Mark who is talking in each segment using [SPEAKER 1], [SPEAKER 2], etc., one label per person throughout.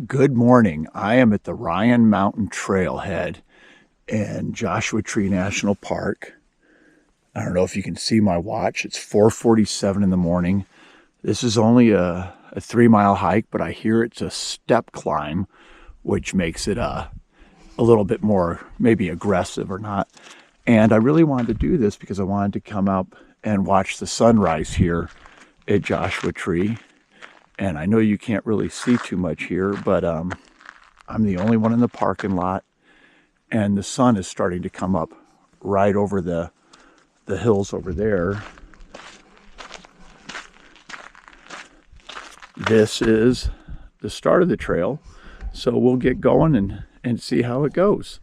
[SPEAKER 1] Good morning. I am at the Ryan Mountain Trailhead in Joshua Tree National Park. I don't know if you can see my watch. It's 4:47 in the morning. This is only a 3-mile hike, but I hear it's a step climb, which makes it a little bit more maybe aggressive or not. And I really wanted to do this because I wanted to come up and watch the sunrise here at Joshua Tree. And I know you can't really see too much here, but I'm the only one in the parking lot, and the sun is starting to come up right over the hills over there. This is the start of the trail, so we'll get going and see how it goes.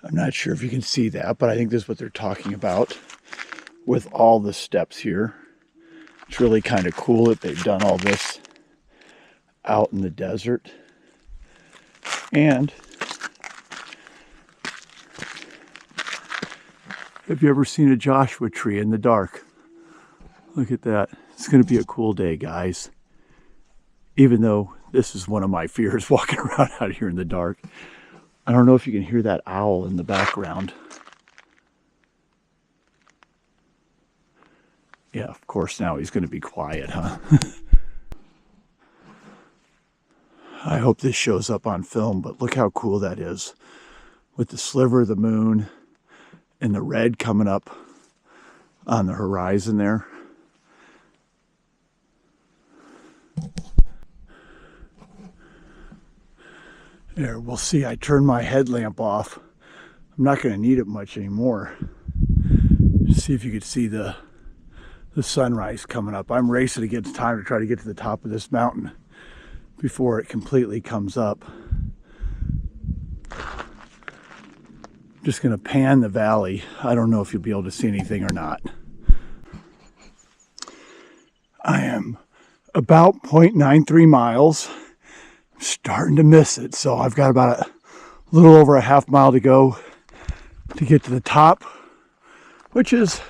[SPEAKER 1] I'm not sure if you can see that, but I think this is what they're talking about with all the steps here. It's really kind of cool that they've done all this out in the desert. And have you ever seen a Joshua tree in the dark? Look at that. It's going to be a cool day, guys. Even though this is one of my fears, walking around out here in the dark. I don't know if you can hear that owl in the background. Yeah, of course now he's going to be quiet, huh? I hope this shows up on film, but look how cool that is. With the sliver of the moon and the red coming up on the horizon there. There, we'll see. I turned my headlamp off. I'm not going to need it much anymore. See if you could see the sunrise coming up. I'm racing against time to try to get to the top of this mountain before it completely comes up. Just going to pan the valley. I don't know if you'll be able to see anything or not. I am about 0.93 miles. I'm starting to miss it, so I've got about a little over a half mile to go to get to the top, which is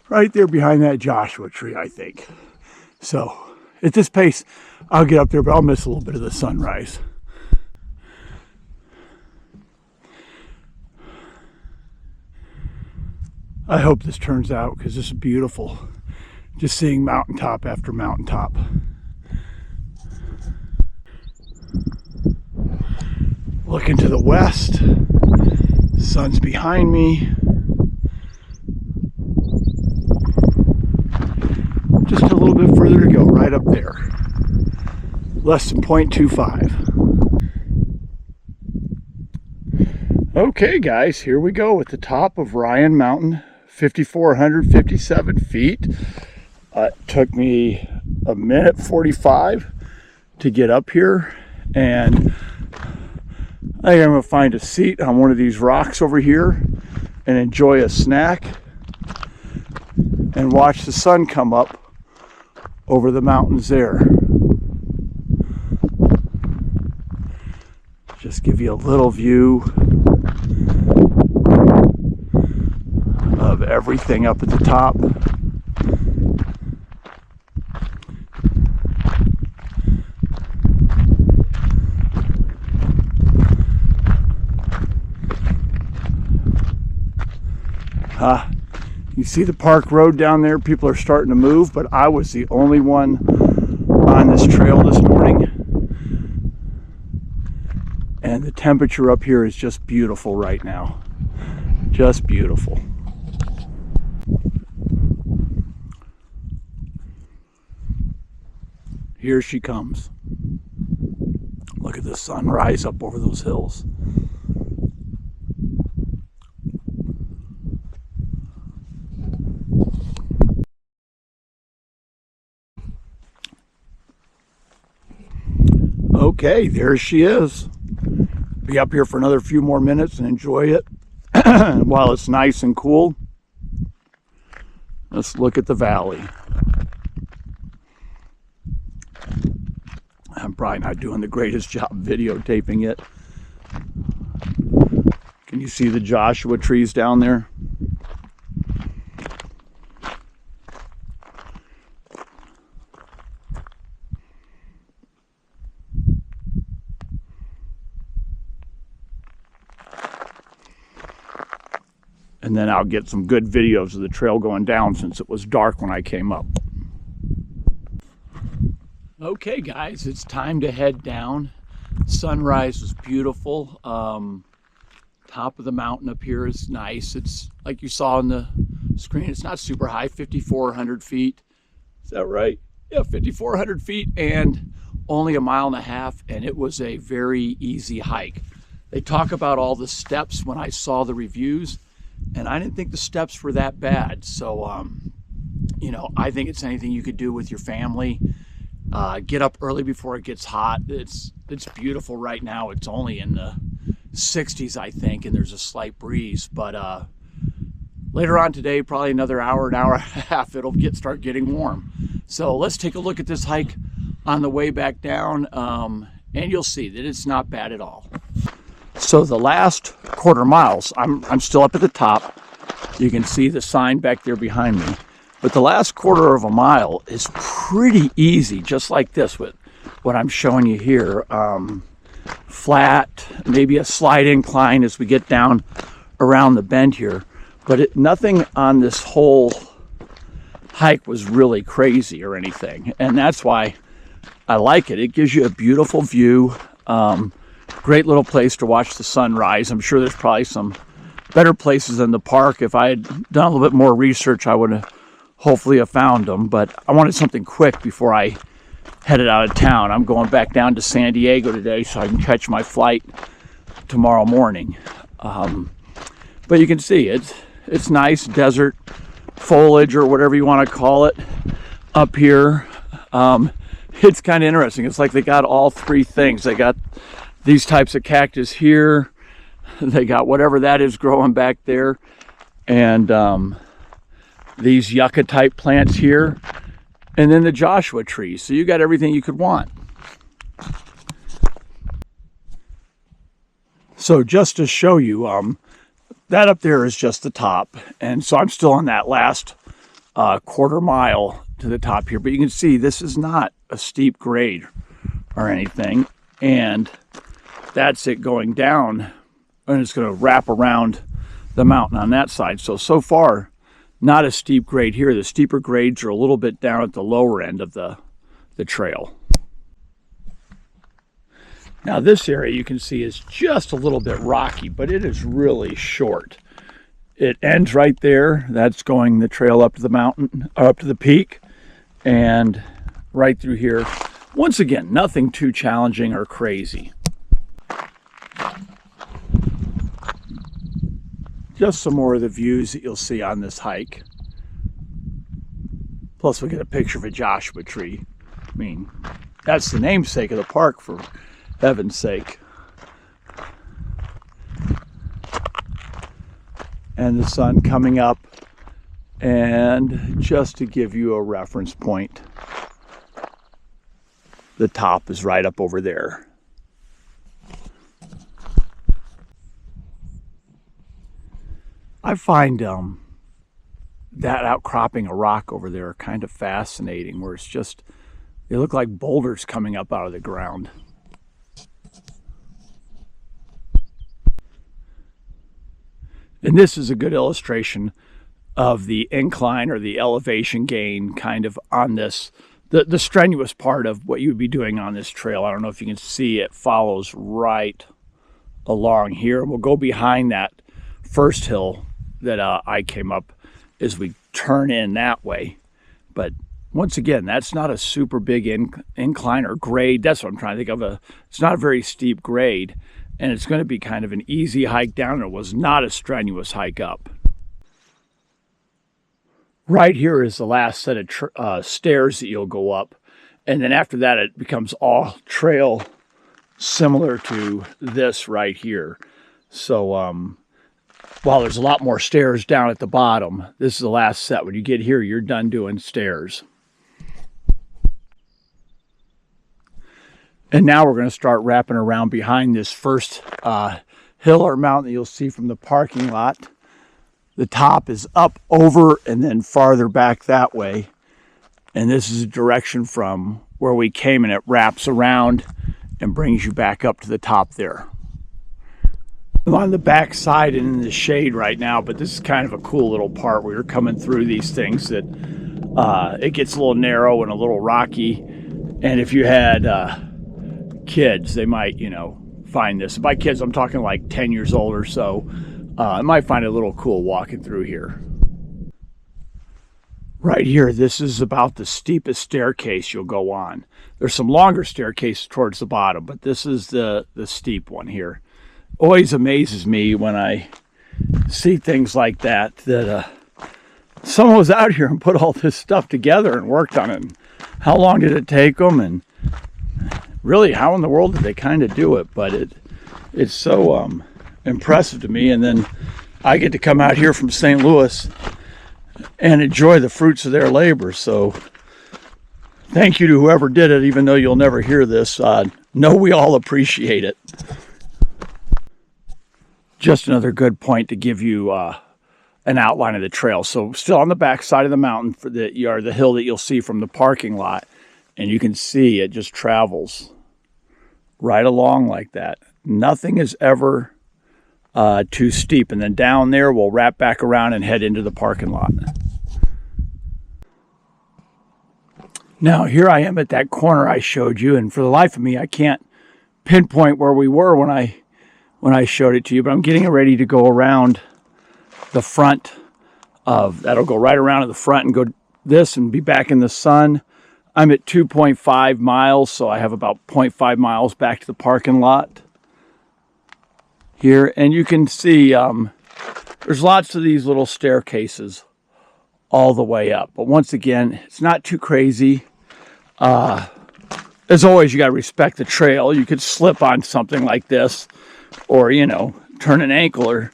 [SPEAKER 1] right there behind that Joshua tree, I think. So at this pace, I'll get up there, but I'll miss a little bit of the sunrise. I hope this turns out because this is beautiful. Just seeing mountaintop after mountaintop. Looking to the west, sun's behind me. Just a little bit further to go, right up there. Less than 0.25. Okay, guys, here we go at the top of Ryan Mountain, 5,457 feet. It took me a minute 45 to get up here, and I think I'm going to find a seat on one of these rocks over here and enjoy a snack and watch the sun come up over the mountains there. Just give you a little view of everything up at the top. You see the park road down there? People are starting to move, but I was the only one on this trail this morning. And the temperature up here is just beautiful right now. Just beautiful. Here she comes. Look at the sun rise up over those hills. Okay, there she is. Be up here for another few more minutes and enjoy it while it's nice and cool. Let's look at the valley. I'm probably not doing the greatest job videotaping it. Can you see the Joshua trees down there? and then I'll get some good videos of the trail going down since it was dark when I came up. Okay guys, it's time to head down. Sunrise was beautiful. Top of the mountain up here is nice. It's like you saw on the screen, it's not super high, 5,400 feet. Is that right? Yeah, 5,400 feet and only 1.5 miles, and it was a very easy hike. They talk about all the steps when I saw the reviews, and I didn't think the steps were that bad. So, you know, I think it's anything you could do with your family. Get up early before it gets hot. It's beautiful right now. It's only in the 60s, I think, and there's a slight breeze. But later on today, probably another hour, an hour and a half, it'll start getting warm. So let's take a look at this hike on the way back down, and you'll see that it's not bad at all. So the last quarter miles, I'm still up at the top. You can see the sign back there behind me. But the last quarter of a mile is pretty easy, just like this with what I'm showing you here. Flat, maybe a slight incline as we get down around the bend here. But nothing on this whole hike was really crazy or anything. And that's why I like it. It gives you a beautiful view. Great little place to watch the sunrise. I'm sure there's probably some better places in the park. If I had done a little bit more research, I would have hopefully have found them. But I wanted something quick before I headed out of town. I'm going back down to San Diego today so I can catch my flight tomorrow morning. But you can see it's nice desert foliage or whatever you want to call it up here. It's kind of interesting. It's like they got all three things. They got these types of cactus here. They got whatever that is growing back there. And these yucca type plants here. And then the Joshua tree. So you got everything you could want. So just to show you, that up there is just the top. And so I'm still on that last quarter mile to the top here. But you can see this is not a steep grade or anything. And that's it going down. And it's going to wrap around the mountain on that side. So far, not a steep grade here. The steeper grades are a little bit down at the lower end of the trail. Now this area you can see is just a little bit rocky, but it is really short. It ends right there. That's going the trail up to the mountain, or up to the peak, and right through here. Once again, nothing too challenging or crazy. Just some more of the views that you'll see on this hike. Plus we'll get a picture of a Joshua tree. I mean, that's the namesake of the park, for heaven's sake. And the sun coming up. And just to give you a reference point, the top is right up over there. I find that outcropping of rock over there kind of fascinating, where it's just, they look like boulders coming up out of the ground. And this is a good illustration of the incline or the elevation gain kind of on this, the strenuous part of what you would be doing on this trail. I don't know if you can see, it follows right along here. We'll go behind that first hill that I came up as we turn in that way. But once again, that's not a super big incline or grade. That's what I'm trying to think of. It's not a very steep grade, and it's going to be kind of an easy hike down. It was not a strenuous hike up. Right here is the last set of stairs that you'll go up. And then after that, it becomes all trail similar to this right here. So while there's a lot more stairs down at the bottom, this is the last set. When you get here, you're done doing stairs. And now we're going to start wrapping around behind this first hill or mountain that you'll see from the parking lot. The top is up, over, and then farther back that way. And this is a direction from where we came, and it wraps around and brings you back up to the top there. I'm on the back side and in the shade right now, but this is kind of a cool little part where you're coming through these things that it gets a little narrow and a little rocky. And if you had kids, they might, find this. By kids, I'm talking like 10 years old or so. I might find it a little cool walking through here. Right here, this is about the steepest staircase you'll go on. There's some longer staircases towards the bottom, but this is the steep one here. Always amazes me when I see things like that someone was out here and put all this stuff together and worked on it. And how long did it take them? And really, how in the world did they kind of do it? But it's so impressive to me. And then I get to come out here from St. Louis and enjoy the fruits of their labor. So thank you to whoever did it, even though you'll never hear this. Know we all appreciate it. Just another good point to give you an outline of the trail. So still on the back side of the mountain for the hill that you'll see from the parking lot. And you can see it just travels right along like that. Nothing is ever too steep. And then down there, we'll wrap back around and head into the parking lot. Now, here I am at that corner I showed you. And for the life of me, I can't pinpoint where we were when I showed it to you. But I'm getting ready to go around the front that'll go right around to the front and go this and be back in the sun. I'm at 2.5 miles, so I have about 0.5 miles back to the parking lot here. And you can see there's lots of these little staircases all the way up. But once again, it's not too crazy. As always, you got to respect the trail. You could slip on something like this or, turn an ankle.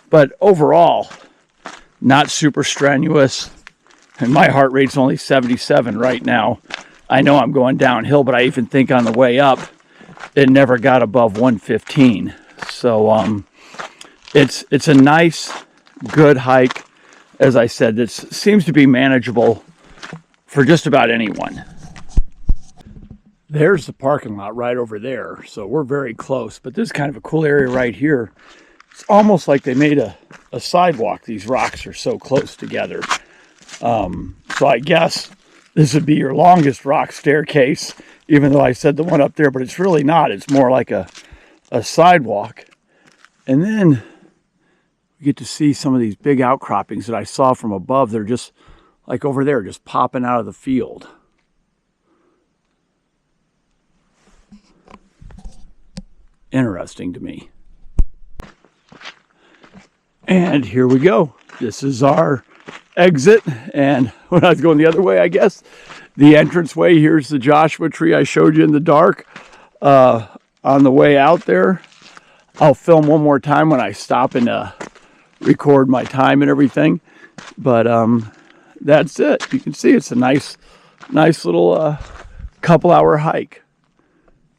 [SPEAKER 1] But overall, not super strenuous. And my heart rate's only 77 right now. I know I'm going downhill, but I even think on the way up, it never got above 115. So it's a nice, good hike. As I said, this seems to be manageable for just about anyone. There's the parking lot right over there. So we're very close, but this is kind of a cool area right here. It's almost like they made a sidewalk. These rocks are so close together. So I guess this would be your longest rock staircase, even though I said the one up there, but it's really not. It's more like a sidewalk. And then we get to see some of these big outcroppings that I saw from above. They're just like over there, just popping out of the field. Interesting to me. And here we go. This is our exit. And when I was going the other way, I guess, the entranceway, here's the Joshua tree I showed you in the dark on the way out there. I'll film one more time when I stop and record my time and everything. But that's it. You can see it's a nice little couple-hour hike.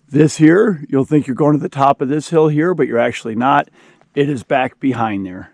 [SPEAKER 1] This here, you'll think you're going to the top of this hill here, but you're actually not. It is back behind there.